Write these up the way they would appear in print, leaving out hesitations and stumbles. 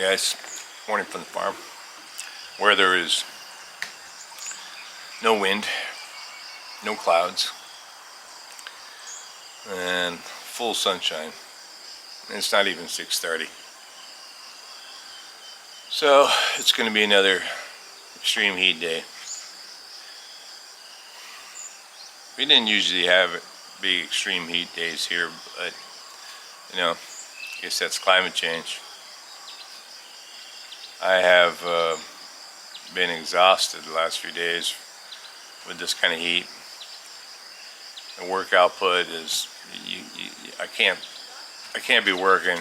guys, morning from the farm where there is no wind, no clouds, and full sunshine. And it's not even 6:30. So it's going to be another extreme heat day. We didn't usually have big extreme heat days here, but you know, I guess that's climate change. I have been exhausted the last few days with this kind of heat. The work output is, I can't be working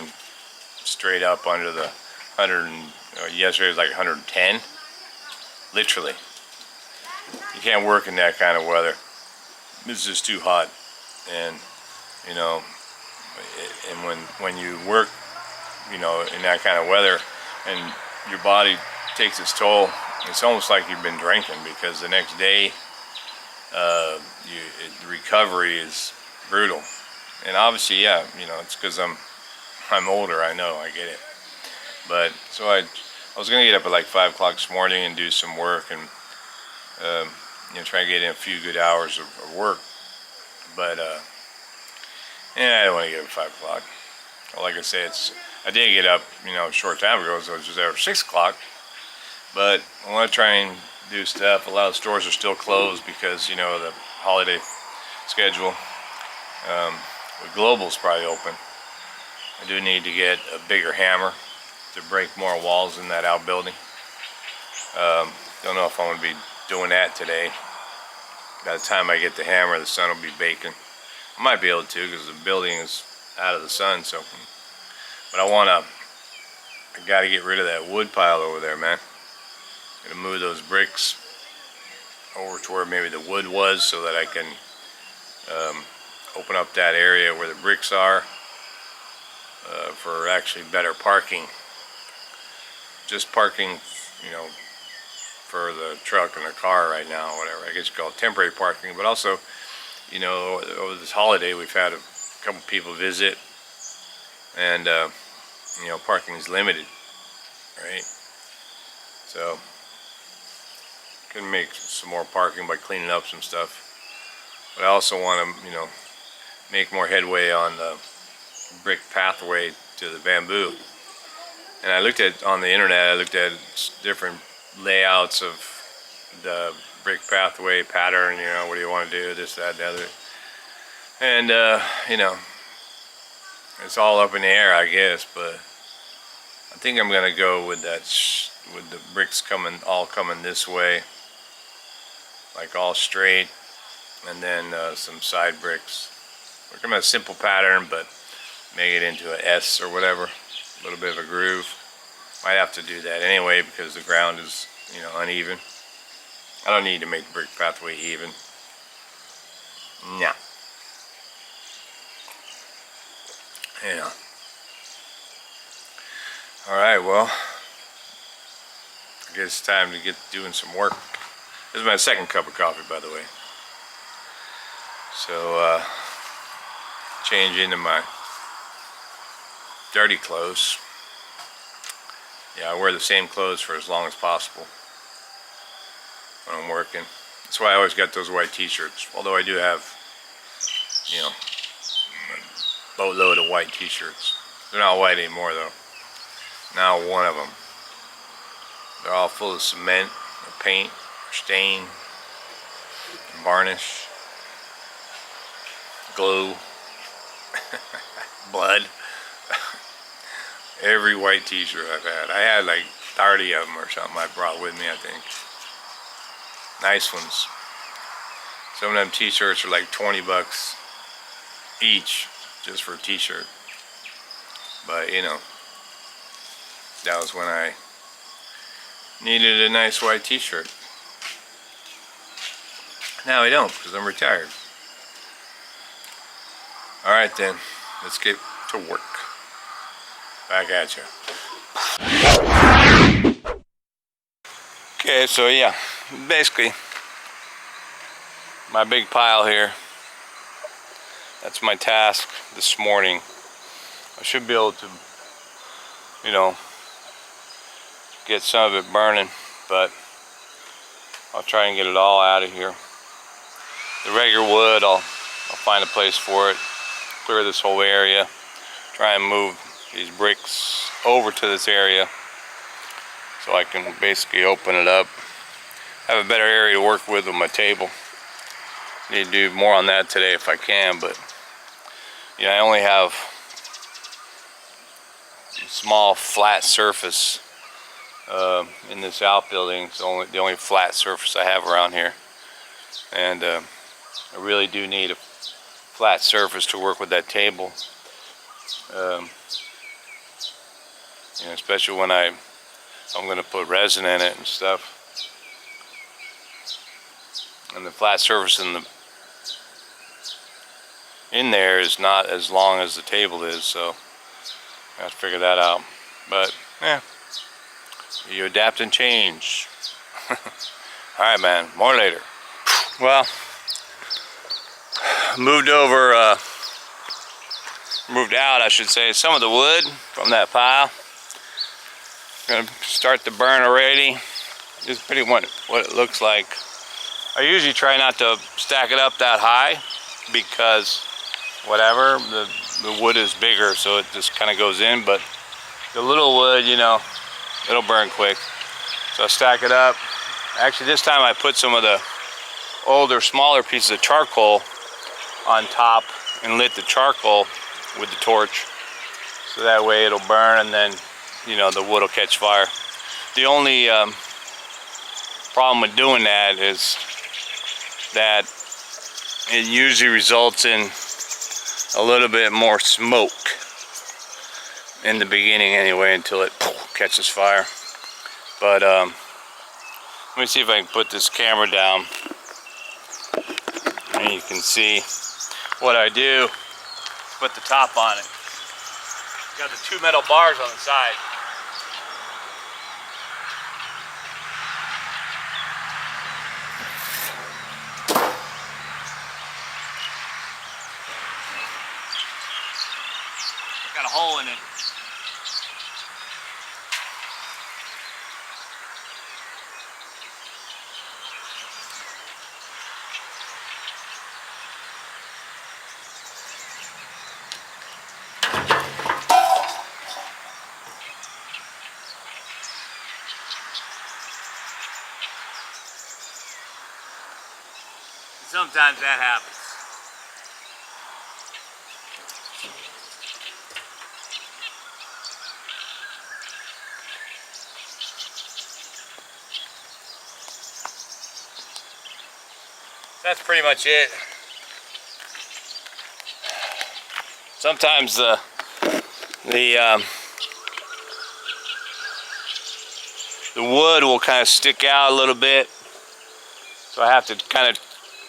straight up under the 100. Yesterday was like 110. Literally, you can't work in that kind of weather. It's just too hot, and you know, and when you work, you know, in that kind of weather, and your body takes its toll, it's almost like you've been drinking, because the next day the recovery is brutal. And obviously, yeah, you know, it's because I'm older. I know, I get it. But so I was gonna get up at like 5 o'clock this morning and do some work, and you know, try to get in a few good hours of work. But yeah, I don't want to get up at 5 o'clock. Well, like I said, I did get up, you know, a short time ago, so it was just after 6 o'clock. But I want to try and do stuff. A lot of stores are still closed because, you know, the holiday schedule. The Global's probably open. I do need to get a bigger hammer to break more walls in that outbuilding. Don't know if I'm going to be doing that today. By the time I get the hammer, the sun will be baking. I might be able to, because the building is out of the sun. So, but I got to get rid of that wood pile over there, man. I'm gonna move those bricks over to where maybe the wood was, so that I can open up that area where the bricks are for actually better parking. Just parking, you know, for the truck and the car right now, whatever. I guess you call it temporary parking. But also, you know, over this holiday, we've had a couple people visit, and you know, parking is limited, right? So can make some more parking by cleaning up some stuff. But I also want to, you know, make more headway on the brick pathway to the bamboo. And I looked at, on the internet, I looked at different layouts of the brick pathway pattern, you know, what do you want to do, this, that, the other. And you know, it's all up in the air, I guess, but I think I'm gonna go with that, with the bricks all coming this way, like all straight, and then some side bricks. We're gonna have a simple pattern, but make it into an S or whatever, a little bit of a groove. Might have to do that anyway, because the ground is, you know, uneven. I don't need to make the brick pathway even. Nah. Yeah. Alright, well, I guess it's time to get doing some work. This is my second cup of coffee, by the way. So, change into my dirty clothes. Yeah, I wear the same clothes for as long as possible when I'm working. That's why I always got those white t-shirts. Although I do have, you know, a boatload of white t-shirts. They're not white anymore, though. Now one of them. They're all full of cement, or paint, or stain, varnish, glue, blood. Every white t-shirt I've had. I had like 30 of them or something I brought with me, I think. Nice ones. Some of them t-shirts are like 20 bucks each, just for a t-shirt. But, you know, that was when I needed a nice white t-shirt. Now I don't, because I'm retired. Alright then, let's get to work. Back at you. Okay, so yeah, basically my big pile here, that's my task this morning. I should be able to, you know, get some of it burning, but I'll try and get it all out of here. The regular wood, I'll find a place for it, clear this whole area, try and move these bricks over to this area so I can basically open it up, have a better area to work with my table. Need to do more on that today if I can, but yeah, I only have a small flat surface in this outbuilding. It's the only flat surface I have around here, and I really do need a flat surface to work with that table. You know, especially when I'm going to put resin in it and stuff. And the flat surface in there is not as long as the table is, so I have to figure that out. But yeah, you adapt and change. Alright, man, more later. Well, moved out, I should say, some of the wood from that pile. Gonna start the burn already. This is pretty much what it looks like. I usually try not to stack it up that high because whatever, the wood is bigger, so it just kind of goes in, but the little wood, you know, it'll burn quick. So I stack it up. Actually, this time I put some of the older, smaller pieces of charcoal on top and lit the charcoal with the torch, so that way it'll burn, and then, you know, the wood will catch fire. The only problem with doing that is that it usually results in a little bit more smoke in the beginning anyway, until it catches fire. But let me see if I can put this camera down and you can see what I do. Put the top on it. Got the 2 metal bars on the side. Got a hole in it. Sometimes that happens. That's pretty much it. Sometimes the wood will kind of stick out a little bit, so I have to kind of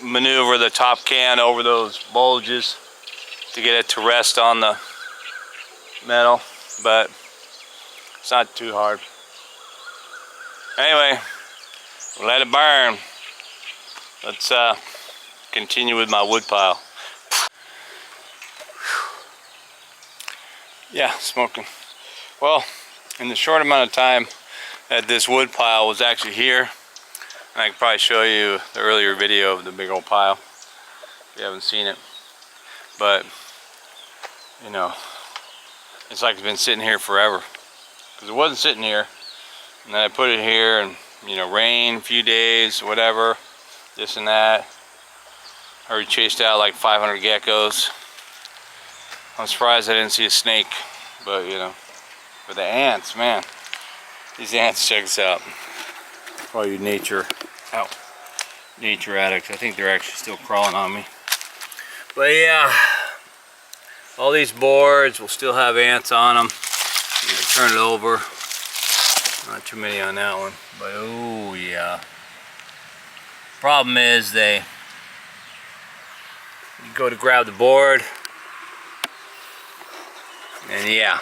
maneuver the top can over those bulges to get it to rest on the metal, but it's not too hard. Anyway, let it burn. Let's continue with my wood pile. Yeah, smoking. Well, in the short amount of time that this wood pile was actually here, and I can probably show you the earlier video of the big old pile if you haven't seen it, but you know, it's like it's been sitting here forever, because it wasn't sitting here, and then I put it here, and you know, rain, a few days, whatever, this and that. I already chased out like 500 geckos. I'm surprised I didn't see a snake, but you know, but the ants, man, these ants, check this out. For all you nature addicts, I think they're actually still crawling on me. But yeah, all these boards will still have ants on them. You can turn it over. Not too many on that one, but oh yeah. Problem is you go to grab the board, and yeah,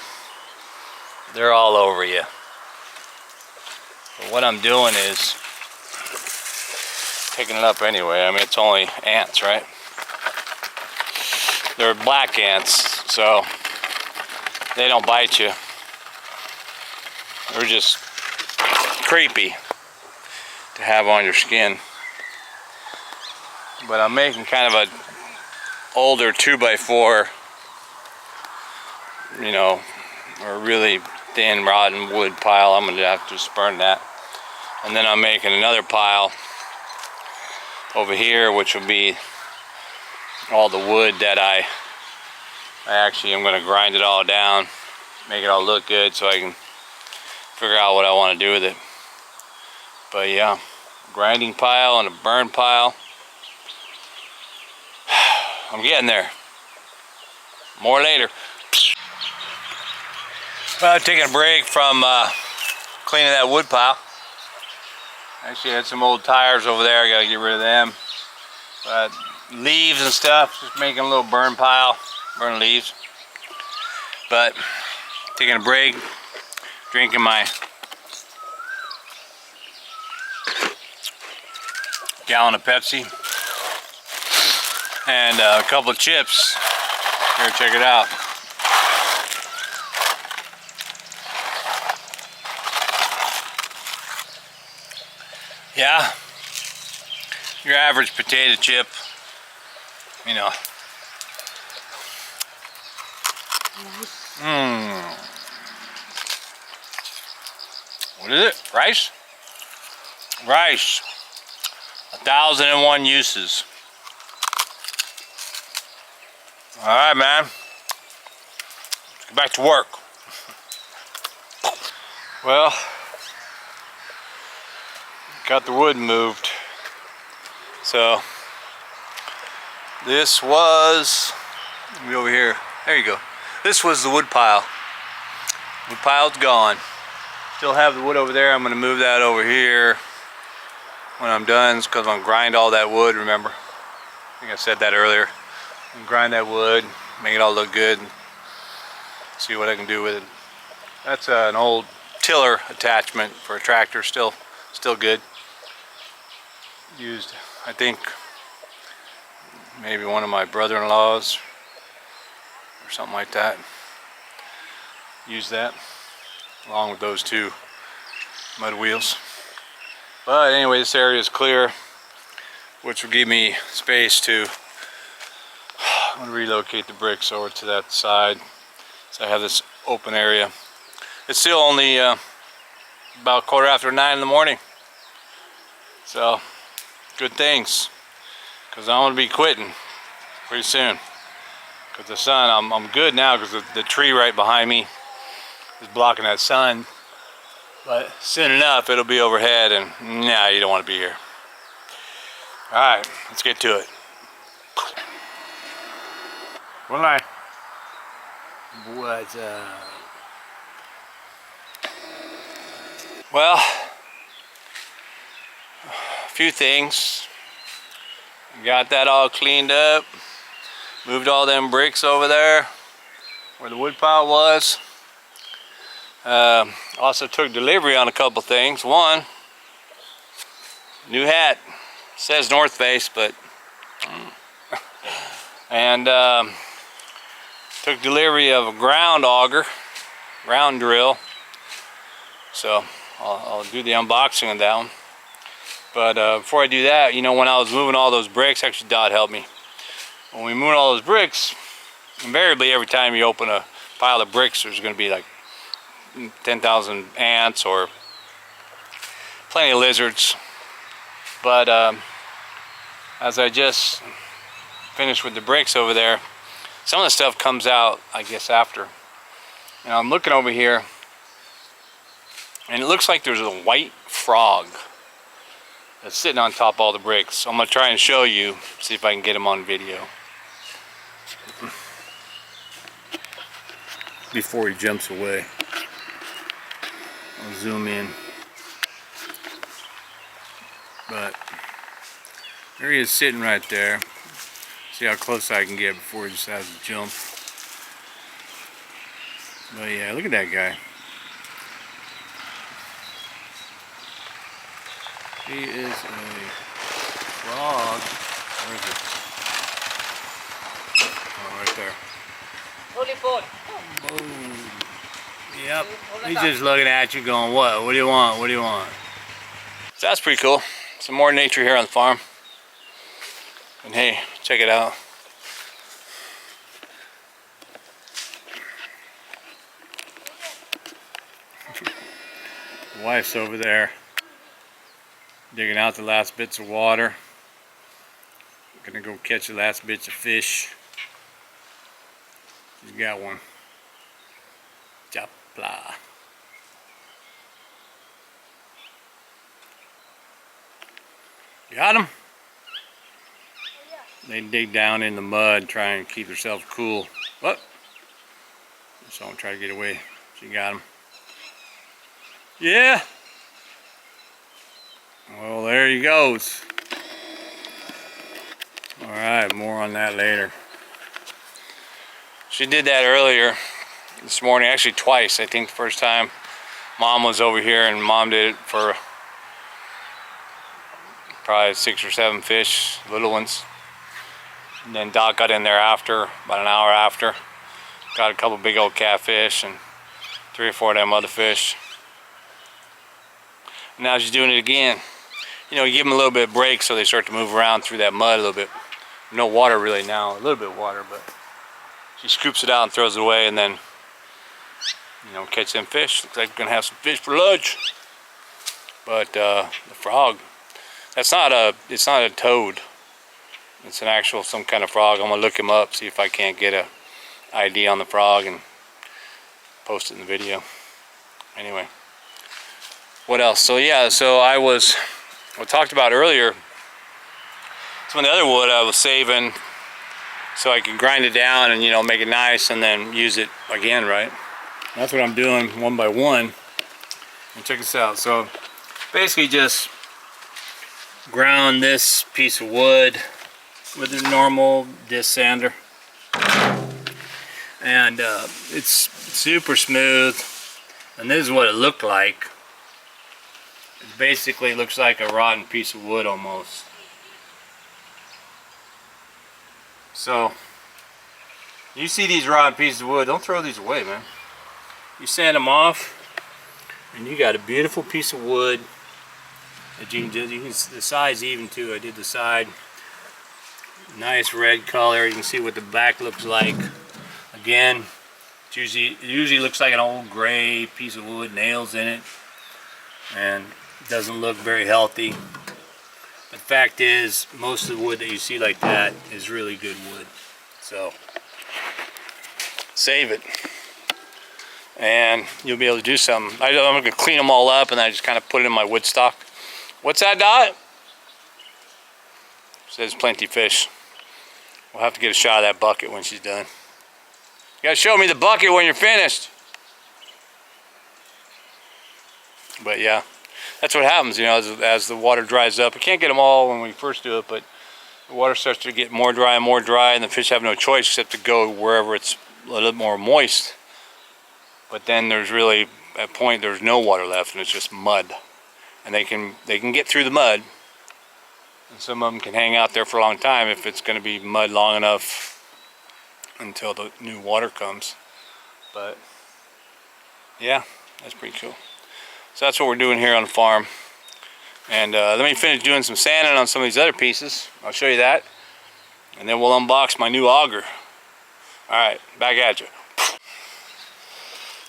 they're all over you. But what I'm doing is picking it up anyway. I mean, it's only ants, right? They're black ants, so they don't bite you. They're just creepy to have on your skin. But I'm making kind of a older 2x4, you know, or really thin rotten wood pile. I'm gonna have to just burn that. And then I'm making another pile over here, which will be all the wood that I actually am gonna grind it all down, make it all look good so I can figure out what I want to do with it. But yeah, grinding pile and a burn pile. I'm getting there. More later. Well, I'm taking a break from cleaning that wood pile. Actually, I had some old tires over there. I gotta get rid of them. But leaves and stuff, just making a little burn pile, burn leaves. But taking a break, drinking my gallon of Pepsi and a couple of chips. Here, check it out. Yeah, your average potato chip, you know. What is it? Rice? Rice. 1,001 uses. All right, man. Let's get back to work. Well, got the wood moved. So this was, let me over here. There you go. This was the wood pile. Wood pile's gone. Still have the wood over there. I'm going to move that over here when I'm done, because I'm going to grind all that wood, remember? I think I said that earlier. I'm gonna grind that wood, make it all look good, and see what I can do with it. That's an old tiller attachment for a tractor, still good. Used, I think, maybe one of my brother-in-laws or something like that. Used that along with those two mud wheels. But anyway, this area is clear, which will give me space to, I'm going to relocate the bricks over to that side. So I have this open area. It's still only about 9:15 in the morning. So, good things. Because I'm going to be quitting pretty soon. Because the sun, I'm good now because the tree right behind me is blocking that sun. But soon enough, it'll be overhead, and nah, you don't want to be here. Alright, let's get to it. What's up? Well, a few things. Got that all cleaned up. Moved all them bricks over there where the wood pile was. Also took delivery on a couple things. One, new hat. Says North Face, but and took delivery of a ground auger, ground drill. So I'll do the unboxing of that one. But before I do that, you know, when I was moving all those bricks, actually Dot helped me. When we moved all those bricks, invariably every time you open a pile of bricks, there's going to be like 10,000 ants or plenty of lizards. But as I just finished with the bricks over there, some of the stuff comes out, I guess, after. And I'm looking over here, and it looks like there's a white frog that's sitting on top of all the bricks. So I'm going to try and show you, see if I can get him on video before he jumps away. I'll zoom in. But there he is sitting right there. See how close I can get before he decides to jump. But yeah, look at that guy. He is a frog. Where is it? Oh, right there. Boom. Yep. He's just looking at you going, what? What do you want? What do you want? So that's pretty cool. Some more nature here on the farm. And hey, check it out. The wife's over there digging out the last bits of water. Gonna go catch the last bits of fish. She's got one. Chapla. Got him? They dig down in the mud, try and keep themselves cool. What? So I'm trying to get away. She got him. Yeah. Well, there he goes. All right, more on that later. She did that earlier this morning, actually twice. I think the first time Mom was over here, and Mom did it for probably 6 or 7 fish, little ones. And then Doc got in there after, about an hour after. Got a couple big old catfish and 3 or 4 of them other fish. And now she's doing it again. You know, you give them a little bit of break so they start to move around through that mud a little bit. No water really now, a little bit of water, but she scoops it out and throws it away, and then, you know, catch them fish. Looks like we're gonna have some fish for lunch. But the frog, it's not a toad. It's an actual, some kind of frog. I'm gonna look him up, see if I can't get a ID on the frog and post it in the video. Anyway, what else? So yeah, so we talked about earlier, some of the other wood I was saving so I can grind it down and, you know, make it nice and then use it again, right? That's what I'm doing one by one. And check this out. So basically just ground this piece of wood with a normal disc sander. And it's super smooth. And this is what it looked like. It basically looks like a rotten piece of wood almost. So, you see these rotten pieces of wood, don't throw these away, man. You sand them off, and you got a beautiful piece of wood that you can do. You can, the side's even too. I did the side. Nice red color. You can see what the back looks like. Again, it usually looks like an old gray piece of wood, nails in it, and doesn't look very healthy. The fact is, most of the wood that you see like that is really good wood. So, save it. And you'll be able to do something. I'm going to clean them all up and I just kind of put it in my wood stock. What's that, Dot? Says plenty fish. We'll have to get a shot of that bucket when she's done. You got to show me the bucket when you're finished. But yeah. That's what happens, you know, as the water dries up. We can't get them all when we first do it, but the water starts to get more dry, and the fish have no choice except to go wherever it's a little more moist. But then there's really, at a point, there's no water left, and it's just mud. And they can get through the mud, and some of them can hang out there for a long time if it's going to be mud long enough until the new water comes. But yeah, that's pretty cool. So that's what we're doing here on the farm. And let me finish doing some sanding on some of these other pieces. I'll show you that. And then we'll unbox my new auger. Alright, back at you.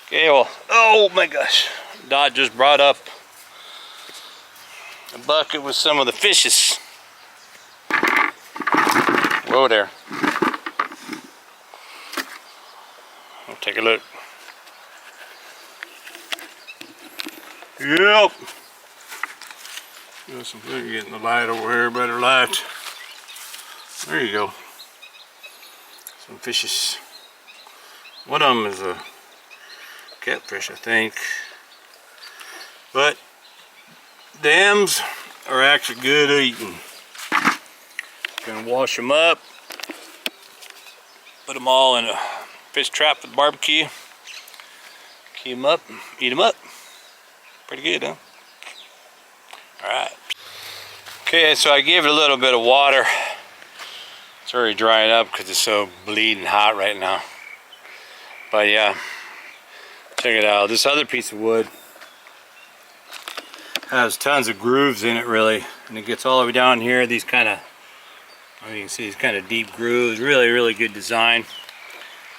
Okay, well, oh my gosh. Dot just brought up a bucket with some of the fishes. Whoa there. We'll take a look. Yep. Getting the light over here, better light. There you go. Some fishes. One of them is a catfish, I think. But dams are actually good eating. Gonna wash them up. Put them all in a fish trap with barbecue. Keep them up, eat them up. Pretty good, huh? Alright. Okay, so I gave it a little bit of water. It's already drying up because it's so bleeding hot right now. But yeah, Check it out. This other piece of wood has tons of grooves in it, really, and it gets all the way down here. These kind of, you can see these kind of deep grooves. Really good design.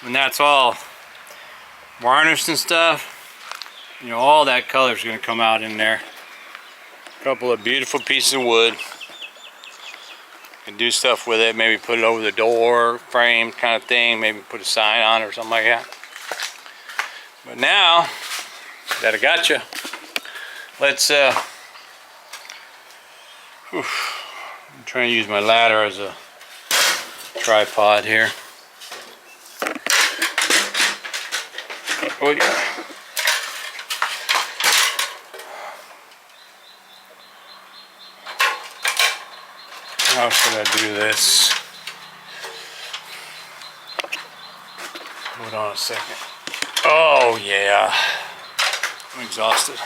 When that's all varnished and stuff, you know, all that color is going to come out in there. A couple of beautiful pieces of wood. You can do stuff with it. Maybe put it over the door frame kind of thing. Maybe put a sign on it or something like that. But now that I got you, let's I'm trying to use my ladder as a tripod here. Oh yeah. How should I do this? Hold on a second. Oh yeah. I'm exhausted.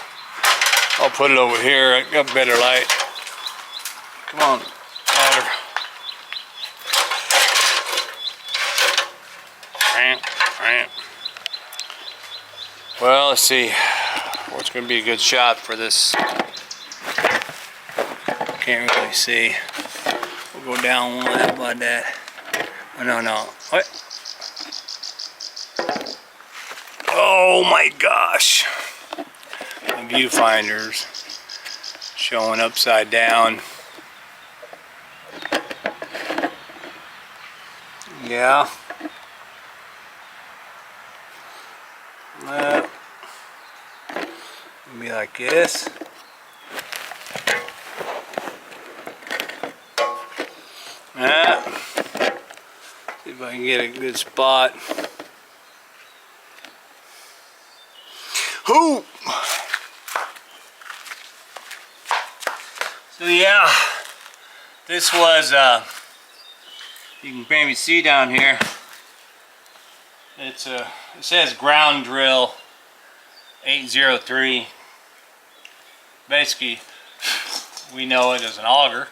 I'll put it over here. I got better light. Come on, ladder. Well, let's see what's going to be a good shot for this. Can't really see. We'll go down one about that. Oh, no. What? Oh my gosh. The viewfinder's showing upside down. Yeah. Be like this. See if I can get a good spot. Whoo! So yeah, this was you can maybe see down here. It's it says ground drill 803. Basically, we know it as an auger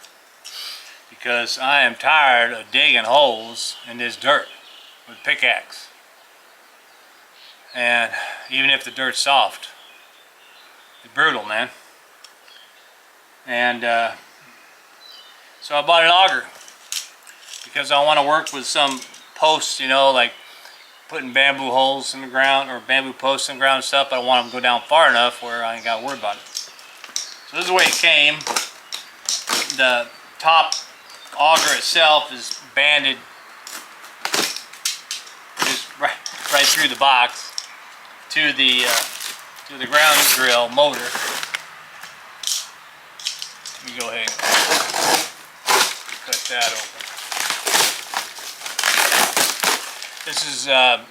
because I am tired of digging holes in this dirt with a pickaxe. And even if the dirt's soft, it's brutal, man. And so I bought an auger because I want to work with some posts, you know, like putting bamboo holes in the ground or bamboo posts in the ground and stuff. But I want them to go down far enough where I ain't got to worry about it. So this is the way it came. The top auger itself is banded just right through the box to the ground drill motor. Let me go ahead and cut that open. This is I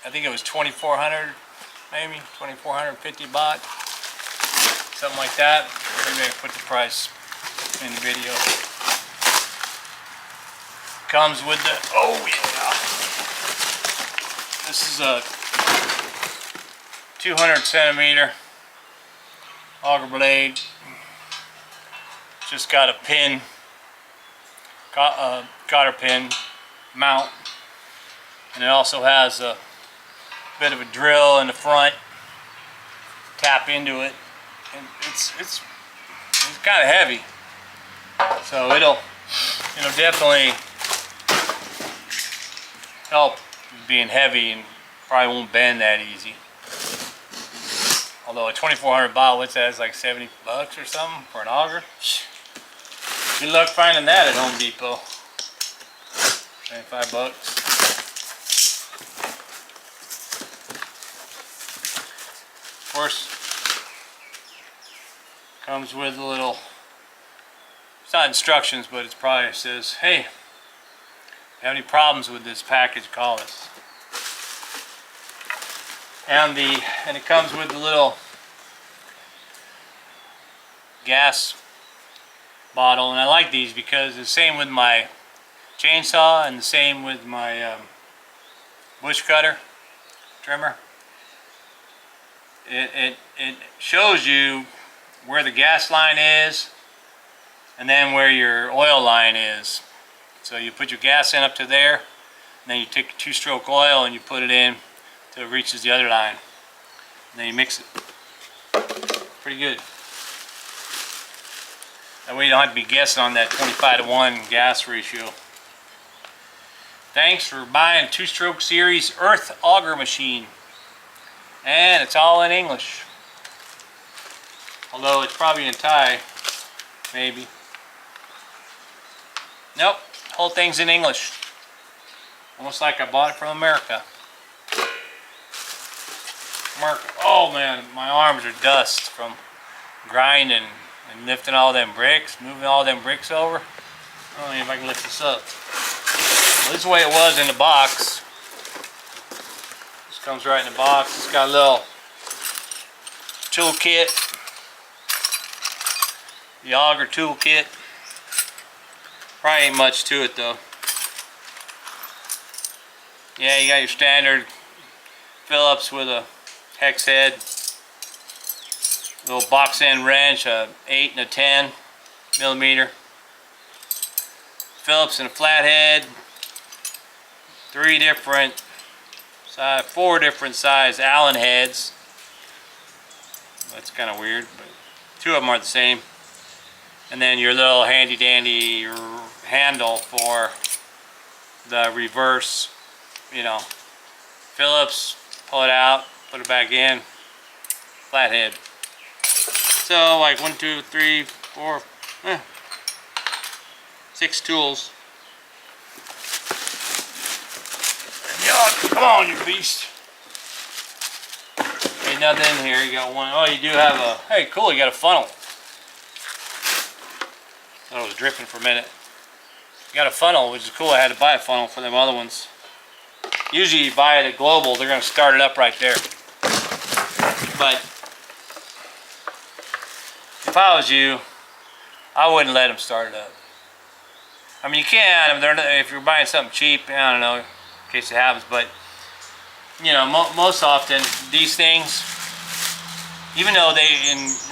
think it was 2,400, maybe 2,450 baht, something like that. Maybe I can put the price in the video. Comes with the, oh yeah, this is a 200 centimeter auger blade. Just got a pin, cotter pin mount, and it also has a bit of a drill in the front. Tap into it, and it's kind of heavy, so it'll definitely help with being heavy and probably won't bend that easy. Although a 2,400 baht, what's that? It's like 70 bucks or something for an auger. Good luck finding that at Home Depot. 25 bucks. Of course, comes with a little, it's not instructions, but it's probably says, hey, if you have any problems with this package, call us. And it comes with a little gas bottle, and I like these because the same with my chainsaw and the same with my bush cutter trimmer. It shows you where the gas line is and then where your oil line is. So you put your gas in up to there, and then you take a 2-stroke oil and you put it in till it reaches the other line. And then you mix it. Pretty good. That way you don't have to be guessing on that 25:1 gas ratio. Thanks for buying 2-stroke series Earth Auger machine. And it's all in English. Although it's probably in Thai, maybe. Nope, whole thing's in English. Almost like I bought it from America. Oh man, my arms are dust from grinding and lifting all them bricks, moving all them bricks over. I don't know if I can lift this up. Well, this is the way it was in the box. This comes right in the box. It's got a little tool kit. The Auger tool kit. Probably ain't much to it though. Yeah, you got your standard Phillips with a hex head, little box end wrench, a 8 and a 10 millimeter, Phillips and a flathead, 4 different size Allen heads. That's kind of weird, but 2 of them are the same. And then your little handy dandy handle for the reverse, you know, Phillips, pull it out, put it back in, flathead. So like 1, 2, 3, 4, 6 tools. Yeah, come on, you beast. Ain't nothing in here. You got one. Oh, you do have a. Hey, cool. You got a funnel. Thought it was dripping for a minute. You got a funnel, which is cool. I had to buy a funnel for them other ones. Usually you buy it at Global, they're going to start it up right there. But if I was you, I wouldn't let them start it up. I mean, you can, if you're buying something cheap, I don't know, in case it happens, but you know, most often these things, even though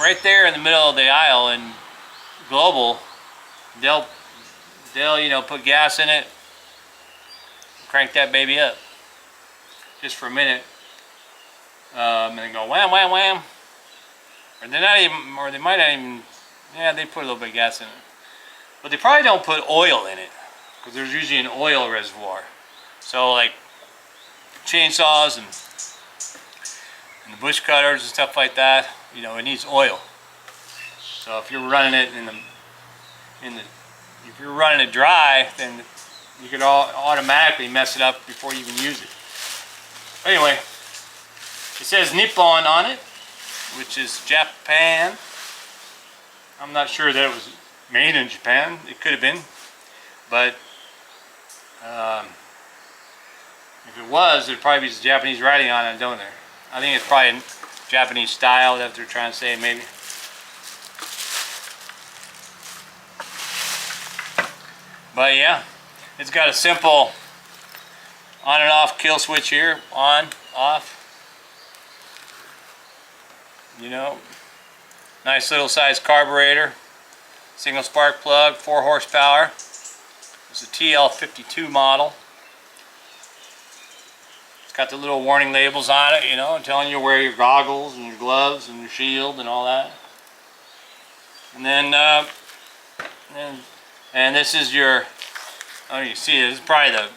right there in the middle of the aisle in Global, they'll you know, put gas in it, crank that baby up just for a minute, and then go wham wham wham, or they might not even, yeah, they put a little bit of gas in it, but they probably don't put oil in it because there's usually an oil reservoir. So like chainsaws and the bush cutters and stuff like that, you know, it needs oil. So if you're running it if you're running it dry, then you could automatically mess it up before you even use it. Anyway, it says Nippon on it, which is Japan. I'm not sure that it was made in Japan. It could have been, but if it was, there'd probably be some Japanese writing on it, don't there? I think it's probably Japanese style that they're trying to say, maybe. But yeah, it's got a simple on and off kill switch here. On, off. You know, nice little size carburetor. Single spark plug, 4 horsepower. It's a TL52 model. It's got the little warning labels on it, you know, telling you where your goggles and your gloves and your shield and all that. And then, and this is your, oh, you see it, this is probably the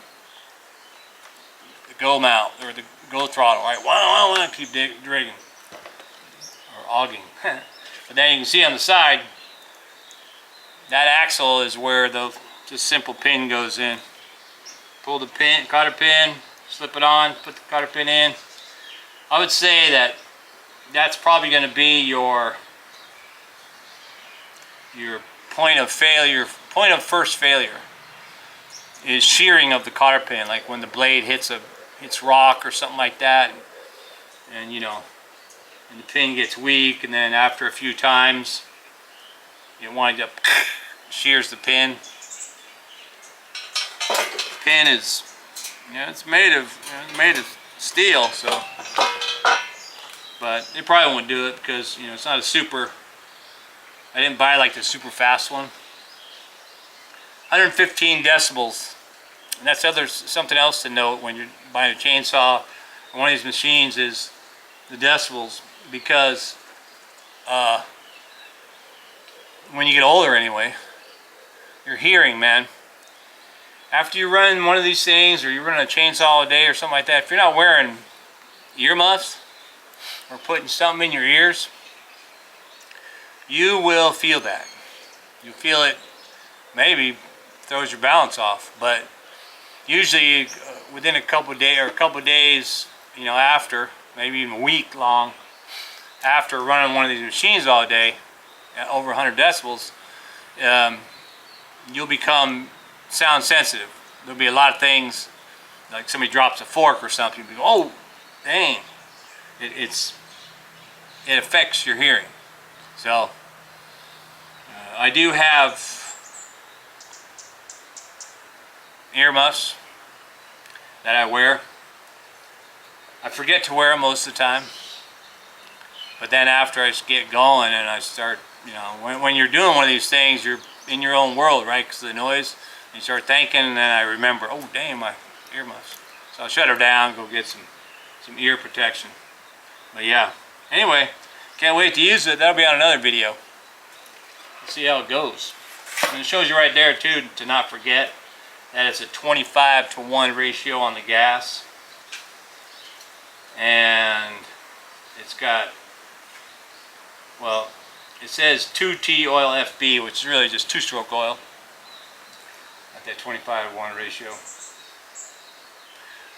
go mount, or the go throttle, right? Wow, keep dragging, or auging. But then you can see on the side, that axle is where the simple pin goes in. Pull the pin, cotter pin, slip it on, put the cotter pin in. I would say that that's probably going to be your point of failure, point of first failure is shearing of the cotter pin, like when the blade hits rock or something like that, and you know, and the pin gets weak, and then after a few times it winds up shears the pin. The pin is, you know, it's made of steel, so, but they probably won't do it because, you know, it's not a super, I didn't buy like the super fast one. 115 decibels, and that's something else to note when you're buying a chainsaw on one of these machines is the decibels, because when you get older anyway, your hearing, man, after you run one of these things, or you run a chainsaw all day or something like that, if you're not wearing earmuffs or putting something in your ears, you will feel that. You feel it, maybe throws your balance off, but usually within a couple of days, you know, after, maybe even a week long, after running one of these machines all day at over 100 decibels, you'll become sound sensitive. There'll be a lot of things, like somebody drops a fork or something, you go, oh, dang. It affects your hearing. So, I do have earmuffs that I wear. I forget to wear them most of the time, but then after I get going and I start, you know, when you're doing one of these things, you're in your own world, right, because of the noise, and you start thinking, and then I remember, oh damn, my earmuffs. So I'll shut her down, go get some ear protection. But yeah, anyway, can't wait to use it. That'll be on another video. Let's see how it goes. And it shows you right there too, to not forget, that it's a 25-to-1 ratio on the gas. And it's got, well, it says 2T oil FB, which is really just two-stroke oil at that 25-to-1 ratio.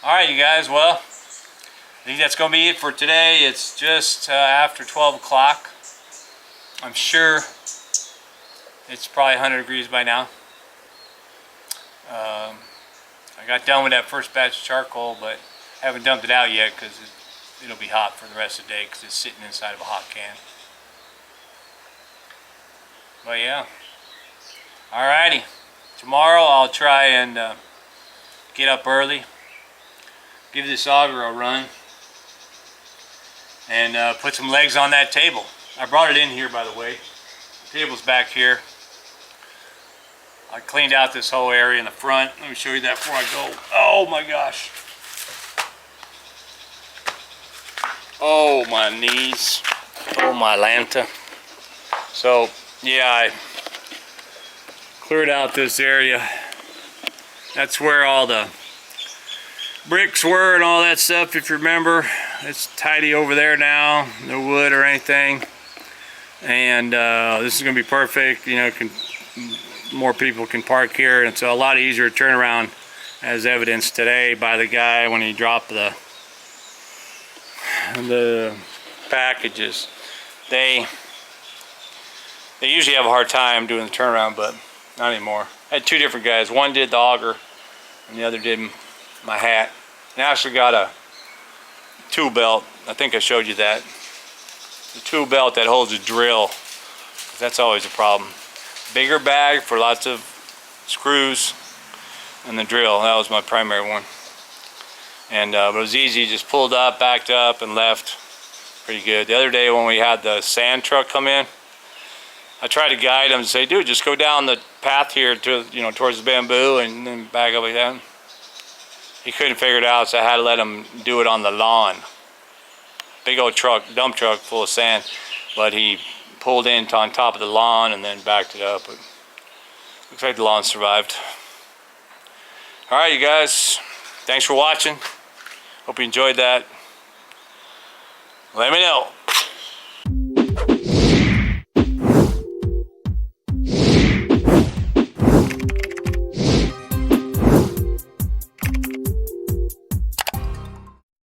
Alright, you guys, well, I think that's going to be it for today. It's just after 12 o'clock. I'm sure it's probably 100 degrees by now. I got done with that first batch of charcoal, but haven't dumped it out yet because it'll be hot for the rest of the day because it's sitting inside of a hot can. But yeah. Alrighty. Tomorrow I'll try and get up early, give this auger a run, and put some legs on that table. I brought it in here, by the way. The table's back here. I cleaned out this whole area in the front. Let me show you that before I go. Oh my gosh. Oh my knees. Oh my Lanta. So yeah, I cleared out this area. That's where all the bricks were and all that stuff, if you remember. It's tidy over there now. No wood or anything. And this is going to be perfect. You know, more people can park here, and it's a lot easier to turn around, as evidenced today by the guy when he dropped the packages. They usually have a hard time doing the turnaround, but not anymore. I had two different guys. One did the auger and the other did my hat. And I actually got a tool belt. I think I showed you that. The tool belt that holds a drill. That's always a problem. Bigger bag for lots of screws and the drill. That was my primary one. And but it was easy. Just pulled up, backed up, and left. Pretty good. The other day when we had the sand truck come in, I tried to guide him and say, dude, just go down the path here to, you know, towards the bamboo and then back up like that. He couldn't figure it out, so I had to let him do it on the lawn. Big old truck, dump truck full of sand, but he pulled in on top of the lawn and then backed it up. But looks like the lawn survived. All right, you guys, thanks for watching. Hope you enjoyed that. Let me know.